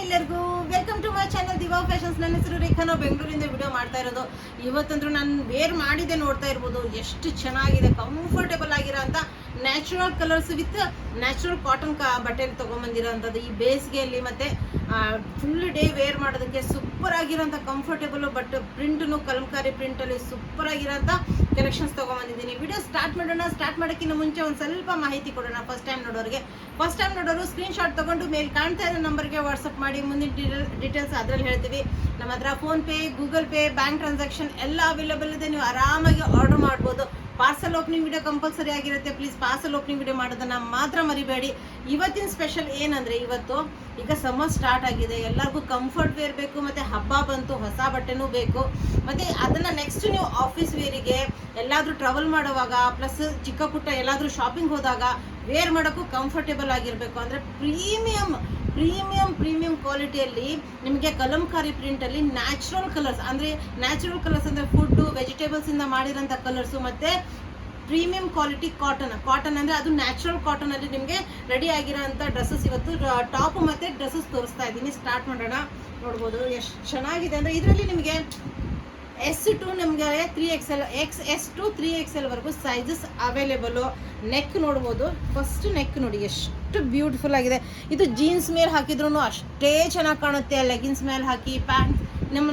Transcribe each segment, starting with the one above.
ಎಲ್ಲರಿಗೂ welcome to my channel Diva Fashions. ನನ್ನ ಹೆಸರು ರೇಖಾ. ನಾವು ಬೆಂಗಳೂರಿಂದ ವಿಡಿಯೋ ಮಾಡ್ತಾ ಇರೋದು. ಇವತ್ತಂದ್ರೂ ನಾನು ವೇರ್ ಮಾಡಿದೆ, ನೋಡ್ತಾ ಇರ್ಬೋದು ಎಷ್ಟು ಚೆನ್ನಾಗಿದೆ. ಕಂಫರ್ಟೇಬಲ್ ಆಗಿರೋ ಅಂತ natural colours with natural cotton ಬಟ್ಟೆಲಿ ತೊಗೊಂಬಂದಿರೋಂಥದ್ದು. ಈ ಬೇಸಿಗೆಯಲ್ಲಿ ಮತ್ತೆ ಫುಲ್ ಡೇ ವೇರ್ ಮಾಡೋದಕ್ಕೆ ಸೂಪರ್ ಆಗಿರೋಂಥ ಕಂಫರ್ಟೇಬಲ್ ಬಟ್ ಪ್ರಿಂಟ್ನು ಕಲಂಕಾರಿ ಪ್ರಿಂಟಲ್ಲಿ ಸೂಪರ್ ಆಗಿರೋಂಥ ಕಲೆಕ್ಷನ್ಸ್ ತೊಗೊಂಬಂದಿದ್ದೀನಿ. ವಿಡಿಯೋ ಸ್ಟಾರ್ಟ್ ಮಾಡೋಣ. ಸ್ಟಾರ್ಟ್ ಮಾಡೋಕ್ಕಿಂತ ಮುಂಚೆ ಒಂದು ಸ್ವಲ್ಪ ಮಾಹಿತಿ ಕೊಡೋಣ. ಫಸ್ಟ್ ಟೈಮ್ ನೋಡೋರು ಸ್ಕ್ರೀನ್ ಶಾಟ್ ತೊಗೊಂಡು ಮೇಲೆ ಕಾಣ್ತಾ ಇರೋ ನಂಬರ್ಗೆ ವಾಟ್ಸಪ್ ಮಾಡಿ. ಮುಂದಿನ ಡೀಟೇಲ್ಸ್ ಅದರಲ್ಲಿ ಹೇಳ್ತೀವಿ. ನಮ್ಮ ಹತ್ರ PhonePe, Google pay, bank transaction ಎಲ್ಲ ಅವೈಲೇಬಲ್ ಇದೆ. ನೀವು ಆರಾಮಾಗಿ ಆರ್ಡರ್ ಮಾಡ್ಬೋದು. ಪಾರ್ಸಲ್ ಓಪನಿಂಗ್ ವಿಡಿಯೋ ಕಂಪಲ್ಸರಿ ಆಗಿರುತ್ತೆ. ಪ್ಲೀಸ್ ಪಾರ್ಸಲ್ ಓಪನಿಂಗ್ ವಿಡಿಯೋ ಮಾಡೋದನ್ನು ಮಾತ್ರ ಮರಿಬೇಡಿ. ಇವತ್ತಿನ ಸ್ಪೆಷಲ್ ಏನಂದರೆ, ಇವತ್ತು ಈಗ ಸಮ್ಮರ್ ಸ್ಟಾರ್ಟ್ ಆಗಿದೆ, ಎಲ್ಲರಿಗೂ ಕಂಫರ್ಟ್ ವೇರ್ ಬೇಕು, ಮತ್ತು ಹಬ್ಬ ಬಂತು, ಹೊಸ ಬಟ್ಟೆನೂ ಬೇಕು. ಮತ್ತು ಅದನ್ನು ನೆಕ್ಸ್ಟ್ ನೀವು ಆಫೀಸ್ ವೇರಿಗೆ ಎಲ್ಲಾದರೂ ಟ್ರಾವೆಲ್ ಮಾಡುವಾಗ, ಪ್ಲಸ್ ಚಿಕ್ಕ ಪುಟ್ಟ ಎಲ್ಲಾದರೂ ಶಾಪಿಂಗ್ ಹೋದಾಗ ವೇರ್ ಮಾಡೋಕ್ಕೂ ಕಂಫರ್ಟೇಬಲ್ ಆಗಿರಬೇಕು. ಅಂದರೆ ಪ್ರೀಮಿಯಂ ಕ್ವಾಲಿಟಿಯಲ್ಲಿ ನಿಮಗೆ ಕಲಂಕಾರಿ ಪ್ರಿಂಟಲ್ಲಿ ನ್ಯಾಚುರಲ್ ಕಲರ್ಸ್ ಅಂದರೆ ಫುಡ್ಡು ವೆಜಿಟೇಬಲ್ಸಿಂದ ಮಾಡಿರೋಂಥ ಕಲರ್ಸು, ಮತ್ತು ಪ್ರೀಮಿಯಂ ಕ್ವಾಲಿಟಿ ಕಾಟನ್ ಅಂದರೆ ಅದು ನ್ಯಾಚುರಲ್ ಕಾಟನಲ್ಲಿ ನಿಮಗೆ ರೆಡಿ ಆಗಿರೋಂಥ ಡ್ರೆಸ್ಸಸ್ ಇವತ್ತು ಟಾಪ್ ಮತ್ತು ಡ್ರೆಸ್ಸಸ್ ತೋರಿಸ್ತಾ ಇದ್ದೀನಿ. ಸ್ಟಾರ್ಟ್ ಮಾಡೋಣ. ನೋಡ್ಬೋದು ಎಷ್ಟು ಚೆನ್ನಾಗಿದೆ ಅಂದರೆ ಇದರಲ್ಲಿ ನಿಮಗೆ S2 ನಿಮಗೆ 3XL, XS to 3XL ವರೆಗೂ ಸೈಜಸ್ ಅವೈಲೇಬಲು. ನೆಕ್ ನೋಡ್ಬೋದು. ಫಸ್ಟ್ ನೆಕ್ ನೋಡಿ ಎಷ್ಟು ಬ್ಯೂಟಿಫುಲ್ ಆಗಿದೆ. ಇದು ಜೀನ್ಸ್ ಮೇಲೆ ಹಾಕಿದ್ರೂ ಅಷ್ಟೇ ಚೆನ್ನಾಗಿ ಕಾಣುತ್ತೆ. ಲೆಗಿನ್ಸ್ ಮೇಲೆ ಹಾಕಿ, ಪ್ಯಾಂಟ್ಸ್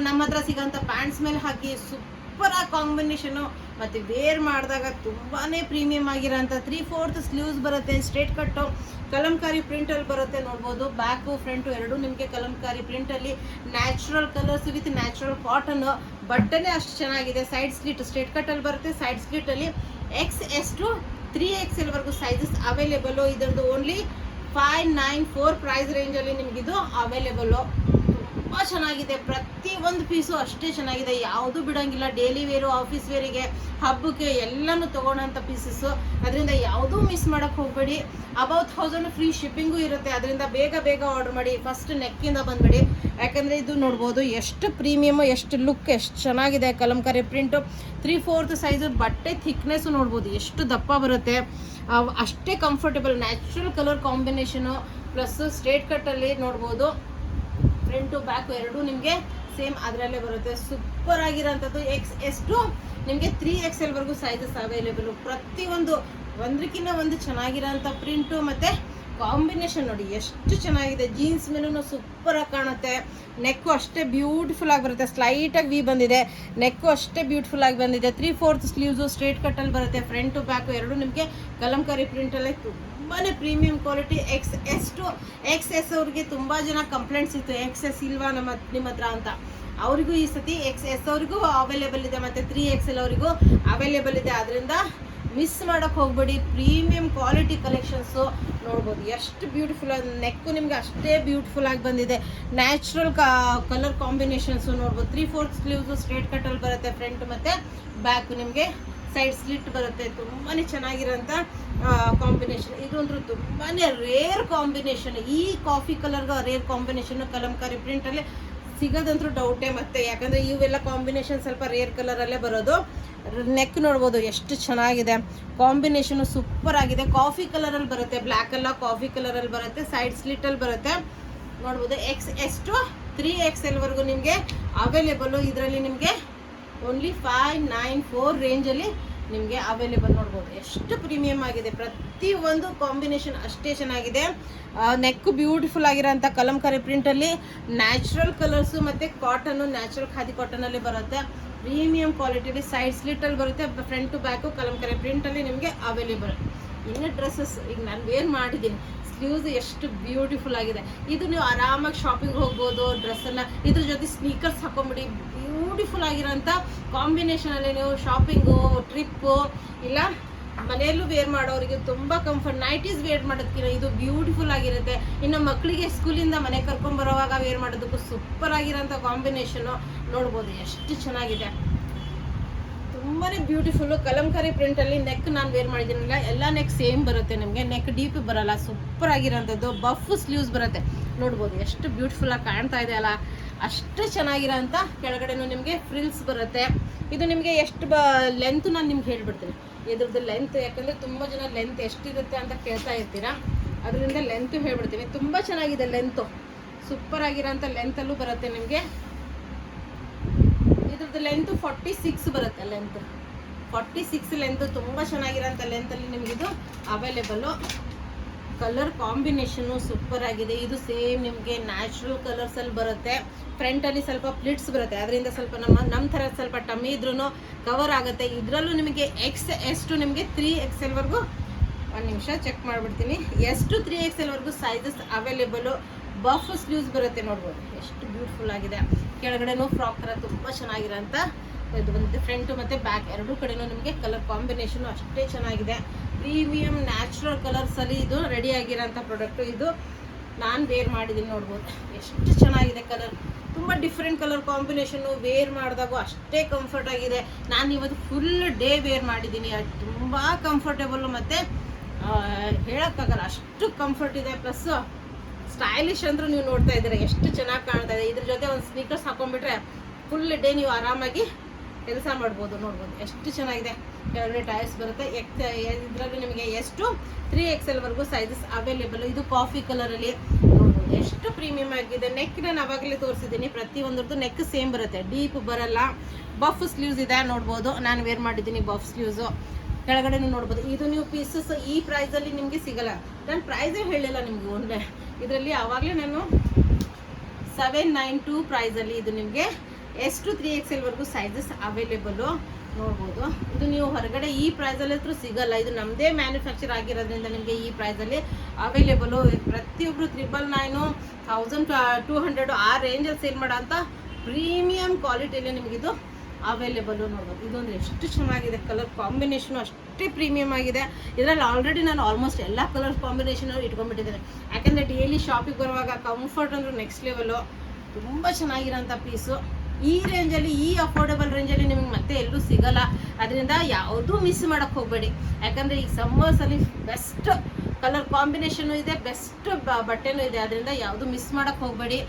ನಮ್ಮ ಹತ್ರ ಸಿಗೋಂಥ ಪ್ಯಾಂಟ್ಸ್ ಮೇಲೆ ಹಾಕಿ ಸೂಪರ್ ಆಗಿ ಕಾಂಬಿನೇಷನು. ಮತ್ತು ವೇರ್ ಮಾಡಿದಾಗ ತುಂಬಾ ಪ್ರೀಮಿಯಮ್ ಆಗಿರೋಂಥ 3/4 ಸ್ಲೀವ್ಸ್ ಬರುತ್ತೆ. ಸ್ಟ್ರೇಟ್ ಕಟ್ಟು ಕಲಂಕಾರಿ ಪ್ರಿಂಟಲ್ಲಿ ಬರುತ್ತೆ. ನೋಡ್ಬೋದು ಬ್ಯಾಕು ಫ್ರಂಟು ಎರಡೂ ನಿಮಗೆ ಕಲಂಕಾರಿ ಪ್ರಿಂಟಲ್ಲಿ natural colours with natural cotton. ಬಟ್ಟೆನೇ ಅಷ್ಟು ಚೆನ್ನಾಗಿದೆ. ಸೈಡ್ ಸ್ಲಿಟ್ ಸ್ಟ್ರೇಟ್ ಕಟ್ಟಲ್ಲಿ ಬರುತ್ತೆ. ಸೈಡ್ ಸ್ಲಿಟ್ಟಲ್ಲಿ XS to 3XL ವರೆಗೂ ಸೈಜಸ್ ಅವೈಲೇಬಲು. ಇದರದ್ದು ಓನ್ಲಿ 594 ಪ್ರೈಸ್ ರೇಂಜಲ್ಲಿ ನಿಮಗಿದು ಅವೈಲೇಬಲು. ತುಂಬ ಚೆನ್ನಾಗಿದೆ. ಪ್ರತಿಯೊಂದು ಪೀಸು ಅಷ್ಟೇ ಚೆನ್ನಾಗಿದೆ. ಯಾವುದೂ ಬಿಡೋಂಗಿಲ್ಲ. ಡೈಲಿ ವೇರು, ಆಫೀಸ್ ವೇರಿಗೆ, ಹಬ್ಬಕ್ಕೆ ಎಲ್ಲನೂ ತೊಗೊಳ್ಳೋಂಥ ಪೀಸಸ್ಸು. ಅದರಿಂದ ಯಾವುದೂ ಮಿಸ್ ಮಾಡೋಕ್ಕೆ ಹೋಗಬೇಡಿ. ಅಬೌವ್ 1000 ಫ್ರೀ ಶಿಪ್ಪಿಂಗು ಇರುತ್ತೆ. ಅದರಿಂದ ಬೇಗ ಆರ್ಡರ್ ಮಾಡಿ. ಫಸ್ಟ್ ನೆಕ್ಕಿಂದ ಬಂದುಬಿಡಿ. ಯಾಕಂದರೆ ಇದು ನೋಡ್ಬೋದು ಎಷ್ಟು ಪ್ರೀಮಿಯಮು, ಎಷ್ಟು ಲುಕ್, ಎಷ್ಟು ಚೆನ್ನಾಗಿದೆ. Kalamkari print 3/4 size. ಬಟ್ಟೆ ಥಿಕ್ನೆಸ್ಸು ನೋಡ್ಬೋದು ಎಷ್ಟು ದಪ್ಪ ಬರುತ್ತೆ. ಅಷ್ಟೇ comfortable. Natural colour combination plus straight ಕಟ್ಟಲ್ಲಿ ನೋಡ್ಬೋದು. ಫ್ರಂಟು ಬ್ಯಾಕು ಎರಡೂ ನಿಮಗೆ ಸೇಮ್ ಅದರಲ್ಲೇ ಬರುತ್ತೆ. ಸೂಪರ್ ಆಗಿರೋಂಥದ್ದು. XS to ನಿಮಗೆ 3XL ವರೆಗೂ ಸೈಜಸ್ ಅವೈಲೇಬಲು. ಪ್ರತಿಯೊಂದು ಒಂದಕ್ಕಿಂತ ಒಂದು ಚೆನ್ನಾಗಿರೋಂಥ ಪ್ರಿಂಟು ಮತ್ತು ಕಾಂಬಿನೇಷನ್ ನೋಡಿ ಎಷ್ಟು ಚೆನ್ನಾಗಿದೆ. ಜೀನ್ಸ್ ಮೇಲೂ ಸೂಪರಾಗಿ ಕಾಣುತ್ತೆ. ನೆಕ್ಕು ಅಷ್ಟೇ ಬ್ಯೂಟಿಫುಲ್ ಆಗಿ ಬರುತ್ತೆ. ಸ್ಲೈಟಾಗಿ ವಿ ಬಂದಿದೆ. ನೆಕ್ಕು ಅಷ್ಟೇ ಬ್ಯೂಟಿಫುಲ್ ಆಗಿ ಬಂದಿದೆ. 3/4 ಸ್ಲೀವ್ಸು ಸ್ಟ್ರೇಟ್ ಕಟ್ಟಲ್ಲಿ ಬರುತ್ತೆ. ಫ್ರಂಟು ಬ್ಯಾಕು ಎರಡೂ ನಿಮಗೆ ಕಲಂಕಾರಿ ಪ್ರಿಂಟಲ್ಲೇ ತುಂಬಾ ಪ್ರೀಮಿಯಂ ಕ್ವಾಲಿಟಿ. XS ಅವ್ರಿಗೆ ತುಂಬ ಜನ ಕಂಪ್ಲೇಂಟ್ಸ್ ಇತ್ತು, XS ಇಲ್ವಾ ನಿಮ್ಮ ಹತ್ರ ಅಂತ. ಅವರಿಗೂ ಈ ಸತಿ XS ಅವ್ರಿಗೂ ಅವೈಲೇಬಲ್ ಇದೆ, ಮತ್ತು 3XL ಅವರಿಗೂ ಅವೈಲೇಬಲ್ ಇದೆ. ಅದರಿಂದ ಮಿಸ್ ಮಾಡೋಕ್ಕೆ ಹೋಗ್ಬೇಡಿ. ಪ್ರೀಮಿಯಂ ಕ್ವಾಲಿಟಿ ಕಲೆಕ್ಷನ್ಸು ನೋಡ್ಬೋದು ಎಷ್ಟು ಬ್ಯೂಟಿಫುಲ್ ಆಗಿ. ನೆಕ್ಕು ನಿಮಗೆ ಅಷ್ಟೇ ಬ್ಯೂಟಿಫುಲ್ ಆಗಿ ಬಂದಿದೆ. ನ್ಯಾಚುರಲ್ ಕಲರ್ ಕಾಂಬಿನೇಷನ್ಸು ನೋಡ್ಬೋದು. 3/4 ಸ್ಲೀವ್ಸು ಸ್ಟ್ರೇಟ್ ಕಟ್ಟಲ್ಲಿ ಬರುತ್ತೆ. ಫ್ರಂಟ್ ಮತ್ತು ಬ್ಯಾಕು ನಿಮಗೆ ಸೈಡ್ ಸ್ಲಿಟ್ ಬರುತ್ತೆ. ತುಂಬಾ ಚೆನ್ನಾಗಿರೋಂಥ ಕಾಂಬಿನೇಷನ್. ಇದೊಂದು ತುಂಬಾ ರೇರ್ ಕಾಂಬಿನೇಷನ್. ಈ ಕಾಫಿ ಕಲರ್ಗೆ ರೇರ್ ಕಾಂಬಿನೇಷನ್ನು ಕಲಂಕಾರಿ ಪ್ರಿಂಟಲ್ಲಿ ಸಿಗೋದಂತೂ ಡೌಟೇ. ಮತ್ತು ಯಾಕಂದರೆ ಇವೆಲ್ಲ ಕಾಂಬಿನೇಷನ್ ಸ್ವಲ್ಪ ರೇರ್ ಕಲರಲ್ಲೇ ಬರೋದು. ನೆಕ್ ನೋಡ್ಬೋದು ಎಷ್ಟು ಚೆನ್ನಾಗಿದೆ. ಕಾಂಬಿನೇಷನು ಸೂಪರ್ ಆಗಿದೆ. ಕಾಫಿ ಕಲರಲ್ಲಿ ಬರುತ್ತೆ. ಬ್ಲ್ಯಾಕ್ ಎಲ್ಲ ಕಾಫಿ ಕಲರಲ್ಲಿ ಬರುತ್ತೆ. ಸೈಡ್ ಸ್ಲಿಟ್ಟಲ್ಲಿ ಬರುತ್ತೆ. ನೋಡ್ಬೋದು. XS to 3XL ವರೆಗೂ ನಿಮಗೆ ಅವೈಲೇಬಲು. ಇದರಲ್ಲಿ ನಿಮಗೆ ಓನ್ಲಿ 594 ರೇಂಜಲ್ಲಿ ನಿಮಗೆ ಅವೈಲೇಬಲ್. ನೋಡ್ಬೋದು ಎಷ್ಟು ಪ್ರೀಮಿಯಮ್ ಆಗಿದೆ. ಪ್ರತಿಯೊಂದು ಕಾಂಬಿನೇಷನ್ ಅಷ್ಟೇ ಚೆನ್ನಾಗಿದೆ. ನೆಕ್ಕು ಬ್ಯೂಟಿಫುಲ್ ಆಗಿರೋಂಥ ಕಲಂಕಾರಿ ಪ್ರಿಂಟಲ್ಲಿ ನ್ಯಾಚುರಲ್ ಕಲರ್ಸು ಮತ್ತು ಕಾಟನ್ನು ನ್ಯಾಚುರಲ್ ಖಾದಿ ಕಾಟನಲ್ಲಿ ಬರುತ್ತೆ. ಪ್ರೀಮಿಯಂ ಕ್ವಾಲಿಟಿಯಲ್ಲಿ ಸೈಡ್ ಸ್ಲಿಟ್ಟಲ್ಲಿ ಬರುತ್ತೆ. ಫ್ರಂಟು ಬ್ಯಾಕು ಕಲಂಕಾರಿ ಪ್ರಿಂಟಲ್ಲಿ ನಿಮಗೆ ಅವೈಲೇಬಲ್. ಇನ್ನು ಡ್ರೆಸ್ಸಸ್ ಈಗ ನಾನು ವೇರ್ ಮಾಡಿದ್ದೀನಿ. ಸ್ಲೀವ್ಸ್ ಎಷ್ಟು ಬ್ಯೂಟಿಫುಲ್ ಆಗಿದೆ. ಇದು ನೀವು ಆರಾಮಾಗಿ ಶಾಪಿಂಗ್ ಹೋಗ್ಬೋದು. ಡ್ರೆಸ್ಸನ್ನು ಇದ್ರ ಜೊತೆ ಸ್ನೀಕರ್ಸ್ ಹಾಕೊಂಬಿಡಿ. ಬ್ಯೂಟಿಫುಲ್ ಆಗಿರೋಂಥ ಕಾಂಬಿನೇಷನಲ್ಲಿ ನೀವು ಶಾಪಿಂಗು, ಟ್ರಿಪ್ಪು, ಇಲ್ಲ ಮನೆಯಲ್ಲೂ ವೇರ್ ಮಾಡೋರಿಗೆ ತುಂಬ ಕಂಫರ್ಟ್. ನೈಟೀಸ್ ವೇರ್ ಮಾಡೋದಕ್ಕಿಂತ ಇದು ಬ್ಯೂಟಿಫುಲ್ ಆಗಿರುತ್ತೆ. ಇನ್ನು ಮಕ್ಕಳಿಗೆ ಸ್ಕೂಲಿಂದ ಮನೆ ಕರ್ಕೊಂಬರೋವಾಗ ವೇರ್ ಮಾಡೋದಕ್ಕೂ ಸೂಪರ್ ಆಗಿರೋಂಥ ಕಾಂಬಿನೇಷನು ನೋಡ್ಬೋದು ಎಷ್ಟು ಚೆನ್ನಾಗಿದೆ. ತುಂಬಾ ಬ್ಯೂಟಿಫುಲ್ಲು. ಕಲಂಕಾರಿ ಪ್ರಿಂಟಲ್ಲಿ ನೆಕ್ ನಾನು ವೇರ್ ಮಾಡಿದ್ದೀನಲ್ಲ, ಎಲ್ಲ ನೆಕ್ ಸೇಮ್ ಬರುತ್ತೆ. ನಿಮಗೆ ನೆಕ್ ಡೀಪ್ ಬರೋಲ್ಲ. ಸೂಪರ್ ಆಗಿರೋಂಥದ್ದು. ಬಫ್ ಸ್ಲೀವ್ಸ್ ಬರುತ್ತೆ. ನೋಡ್ಬೋದು ಎಷ್ಟು ಬ್ಯೂಟಿಫುಲ್ಲಾಗಿ ಕಾಣ್ತಾ ಇದೆ ಅಲ್ಲ. ಅಷ್ಟು ಚೆನ್ನಾಗಿರೋಂಥ ಕೆಳಗಡೆನೂ ನಿಮಗೆ ಫ್ರಿಲ್ಸ್ ಬರುತ್ತೆ. ಇದು ನಿಮಗೆ ಎಷ್ಟು ಲೆಂತ್ ನಾನು ನಿಮ್ಗೆ ಹೇಳ್ಬಿಡ್ತೀನಿ. ಇದ್ರದ್ದು ಲೆಂತ್, ಯಾಕಂದರೆ ತುಂಬ ಜನ ಲೆಂತ್ ಎಷ್ಟಿರುತ್ತೆ ಅಂತ ಕೇಳ್ತಾ ಇರ್ತೀರಾ. ಅದರಿಂದ ಲೆಂತು ಹೇಳ್ಬಿಡ್ತೀವಿ. ತುಂಬ ಚೆನ್ನಾಗಿದೆ ಲೆಂತು. ಸೂಪರ್ ಆಗಿರೋಂಥ ಲೆಂತಲ್ಲೂ ಬರುತ್ತೆ ನಿಮಗೆ. ಇದ್ರದ್ದು ಲೆಂತ್ 46 ಬರುತ್ತೆ. ಲೆಂತ್ 46 ಲೆಂತ್, ತುಂಬ ಚೆನ್ನಾಗಿರೋಂಥ ಲೆಂತಲ್ಲಿ ನಿಮಗಿದು ಅವೈಲೇಬಲ್ಲು. ಕಲರ್ ಕಾಂಬಿನೇಷನ್ನು ಸೂಪರ್ ಆಗಿದೆ. ಇದು ಸೇಮ್ ನಿಮಗೆ ನ್ಯಾಚುರಲ್ ಕಲರ್ಸಲ್ಲಿ ಬರುತ್ತೆ. ಫ್ರಂಟಲ್ಲಿ ಸ್ವಲ್ಪ ಪ್ಲಿಟ್ಸ್ ಬರುತ್ತೆ, ಅದರಿಂದ ಸ್ವಲ್ಪ ನಮ್ಮ ಥರ ಸ್ವಲ್ಪ ಟಮ್ಮಿ ಇದ್ರೂ ಕವರ್ ಆಗುತ್ತೆ. ಇದರಲ್ಲೂ ನಿಮಗೆ ಎಸ್ ಟು ನಿಮಗೆ 3XL ವರೆಗೂ, ಒಂದು ನಿಮಿಷ ಚೆಕ್ ಮಾಡಿಬಿಡ್ತೀನಿ, ಎಸ್ ಟು 3XL ವರೆಗೂ ಸೈಜಸ್ ಅವೈಲೇಬಲು. ಬಫ್ ಸ್ಲೀವ್ಸ್ ಬರುತ್ತೆ, ನೋಡ್ಬೋದು ಎಷ್ಟು ಬ್ಯೂಟಿಫುಲ್ ಆಗಿದೆ. ಕೆಳಗಡೆನೂ ಫ್ರಾಕ್ ಥರ ತುಂಬ ಚೆನ್ನಾಗಿರೋಂಥ ಇದು ಬಂದಿದೆ. ಫ್ರಂಟು ಮತ್ತು ಬ್ಯಾಕ್ ಎರಡೂ ಕಡೆನೂ ನಿಮಗೆ ಕಲರ್ ಕಾಂಬಿನೇಷನು ಅಷ್ಟೇ ಚೆನ್ನಾಗಿದೆ. ಪ್ರೀಮಿಯಮ್ ನ್ಯಾಚುರಲ್ ಕಲರ್ಸಲ್ಲಿ ಇದು ರೆಡಿ ಆಗಿರೋಂಥ ಪ್ರಾಡಕ್ಟು. ಇದು ನಾನು ವೇರ್ ಮಾಡಿದ್ದೀನಿ, ನೋಡ್ಬೋದು ಎಷ್ಟು ಚೆನ್ನಾಗಿದೆ. ಕಲರ್ ತುಂಬ ಡಿಫ್ರೆಂಟ್ ಕಲರ್ ಕಾಂಬಿನೇಷನ್ನು, ವೇರ್ ಮಾಡಿದಾಗೂ ಅಷ್ಟೇ ಕಂಫರ್ಟ್ ಆಗಿದೆ. ನಾನು ಇವತ್ತು ಫುಲ್ ಡೇ ವೇರ್ ಮಾಡಿದ್ದೀನಿ, ಅದು ತುಂಬ ಕಂಫರ್ಟೇಬಲ್ಲು ಮತ್ತು ಹೇಳೋಕ್ಕಾಗಲ್ಲ ಅಷ್ಟು ಕಂಫರ್ಟ್ ಇದೆ. ಪ್ಲಸ್ ಸ್ಟೈಲಿಶ್ ಅಂದರೂ ನೀವು ನೋಡ್ತಾ ಇದ್ದೀರಾ ಎಷ್ಟು ಚೆನ್ನಾಗಿ ಕಾಣ್ತಾ ಇದೆ. ಇದ್ರ ಜೊತೆ ಒಂದು ಸ್ನೀಕರ್ಸ್ ಹಾಕೊಂಡ್ಬಿಟ್ರೆ ಫುಲ್ ಡೇ ನೀವು ಆರಾಮಾಗಿ ಕೆಲಸ ಮಾಡ್ಬೋದು. ನೋಡ್ಬೋದು ಎಷ್ಟು ಚೆನ್ನಾಗಿದೆ. ಕೆಳಗಡೆ ಟೈರ್ಸ್ ಬರುತ್ತೆ. ಇದರಲ್ಲಿ ನಿಮಗೆ ಎಷ್ಟು 3XL ವರೆಗೂ ಸೈಜಸ್ ಅವೈಲೇಬಲ್. ಇದು ಕಾಫಿ ಕಲರಲ್ಲಿ ನೋಡ್ಬೋದು ಎಷ್ಟು ಪ್ರೀಮಿಯಮ್ ಆಗಿದೆ. ನೆಕ್ ನಾನು ಅವಾಗಲೇ ತೋರಿಸಿದ್ದೀನಿ, ಪ್ರತಿಯೊಂದ್ರದ್ದು ನೆಕ್ ಸೇಮ್ ಬರುತ್ತೆ, ಡೀಪ್ ಬರಲ್ಲ. ಬಫ್ ಸ್ಲೀವ್ಸ್ ಇದೆ, ನೋಡ್ಬೋದು ನಾನು ವೇರ್ ಮಾಡಿದ್ದೀನಿ ಬಫ್ ಸ್ಲೀವ್ಸು. ಕೆಳಗಡೆನೂ ನೋಡ್ಬೋದು. ಇದು ನೀವು ಪೀಸಸ್ ಈ ಪ್ರೈಸಲ್ಲಿ ನಿಮಗೆ ಸಿಗಲ್ಲ. ನಾನು ಪ್ರೈಸೇ ಹೇಳಿಲ್ಲ ನಿಮಗೆ ಒಂದೇ ಇದರಲ್ಲಿ. ಆವಾಗಲೇ ನಾನು 792 ಪ್ರೈಸಲ್ಲಿ ಇದು ನಿಮಗೆ ಎಸ್ ಟು 3XL ವರೆಗೂ ಸೈಜಸ್ ಅವೈಲೇಬಲು. ನೋಡ್ಬೋದು ಇದು ನೀವು ಹೊರಗಡೆ ಈ ಪ್ರೈಸಲ್ಲಿ ಹತ್ರ ಸಿಗಲ್ಲ. ಇದು ನಮ್ಮದೇ ಮ್ಯಾನುಫ್ಯಾಕ್ಚರ್ ಆಗಿರೋದ್ರಿಂದ ನಿಮಗೆ ಈ ಪ್ರೈಸಲ್ಲಿ ಅವೈಲೇಬಲು. ಪ್ರತಿಯೊಬ್ಬರು 999, 1200 ಆ ರೇಂಜಲ್ಲಿ ಸೇಲ್ ಮಾಡೋ ಅಂಥ ಪ್ರೀಮಿಯಂ ಕ್ವಾಲಿಟಿಯಲ್ಲಿ ನಿಮಗಿದು ಅವೈಲೇಬಲು. ನೋಡ್ಬೋದು ಇದೊಂದು ಎಷ್ಟು ಚೆನ್ನಾಗಿದೆ. ಕಲರ್ ಕಾಂಬಿನೇಷನು ಅಷ್ಟೇ ಪ್ರೀಮಿಯಮ್ ಆಗಿದೆ. ಇದರಲ್ಲಿ ಆಲ್ರೆಡಿ ನಾನು ಆಲ್ಮೋಸ್ಟ್ ಎಲ್ಲ ಕಲರ್ ಕಾಂಬಿನೇಷನ್ ಇಟ್ಕೊಂಡ್ಬಿಟ್ಟಿದ್ದೇನೆ. ಯಾಕಂದರೆ ಡೈಲಿ ಶಾಪಿಗೆ ಬರುವಾಗ ಕಂಫರ್ಟ್ ಅಂದ್ರೆ ನೆಕ್ಸ್ಟ್ ಲೆವೆಲು. ತುಂಬ ಚೆನ್ನಾಗಿರೋಂಥ ಪೀಸು. ಈ ರೇಂಜಲ್ಲಿ, ಈ ಅಫೋರ್ಡೆಬಲ್ ರೇಂಜಲ್ಲಿ ನಿಮಗೆ ಮತ್ತೆ ಎಲ್ಲೂ ಸಿಗಲ್ಲ. ಅದರಿಂದ ಯಾವುದೂ ಮಿಸ್ ಮಾಡೋಕ್ಕೆ ಹೋಗಬೇಡಿ. ಯಾಕಂದರೆ ಈ ಸಮ್ಮರ್ಸಲ್ಲಿ ಬೆಸ್ಟ್ ಕಲರ್ ಕಾಂಬಿನೇಷನು ಇದೆ, ಬೆಸ್ಟ್ ಬಟ್ಟೆನೂ ಇದೆ. ಅದರಿಂದ ಯಾವುದು ಮಿಸ್ ಮಾಡೋಕ್ಕೆ ಹೋಗಬೇಡಿ.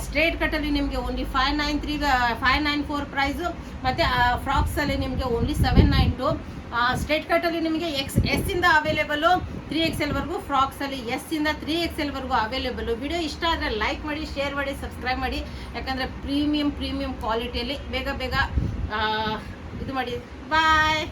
ಸ್ಟ್ರೇಟ್ ಕಟ್ಟಲ್ಲಿ ನಿಮಗೆ ಓನ್ಲಿ 594 ಪ್ರೈಸು, ಮತ್ತು ಫ್ರಾಕ್ಸಲ್ಲಿ ನಿಮಗೆ ಓನ್ಲಿ 792. ಸ್ಟ್ರೇಟ್ ಕಟ್ಟಲ್ಲಿ ನಿಮಗೆ ಎಸ್ ಇಂದ ಅವೈಲೇಬಲು 3XL ವರೆಗೂ, ಫ್ರಾಕ್ಸಲ್ಲಿ ಎಸ್ ಇಂದ 3XL ವರೆಗೂ ಅವೈಲೇಬಲು. ವಿಡಿಯೋ ಇಷ್ಟ ಆದರೆ ಲೈಕ್ ಮಾಡಿ, ಶೇರ್ ಮಾಡಿ, ಸಬ್ಸ್ಕ್ರೈಬ್ ಮಾಡಿ. ಯಾಕಂದರೆ ಪ್ರೀಮಿಯಂ ಕ್ವಾಲಿಟಿಯಲ್ಲಿ ಬೇಗ ಇದು ಮಾಡಿ. ಬಾಯ್.